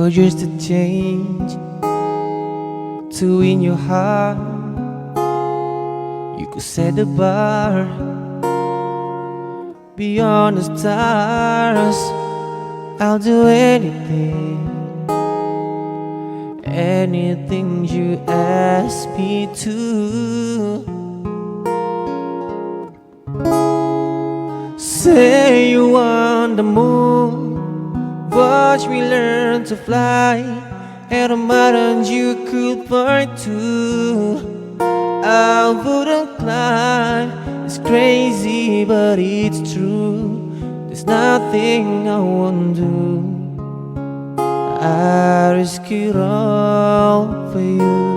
for years to change, to win your heart. You could set the bar beyond the stars. I'll do anything, anything you ask me to. Say you want the moon, watch me learn to fly, and a mountain you could point to. I wouldn't climb. It's crazy, but it's true. There's nothing I won't do. I risk it all for you.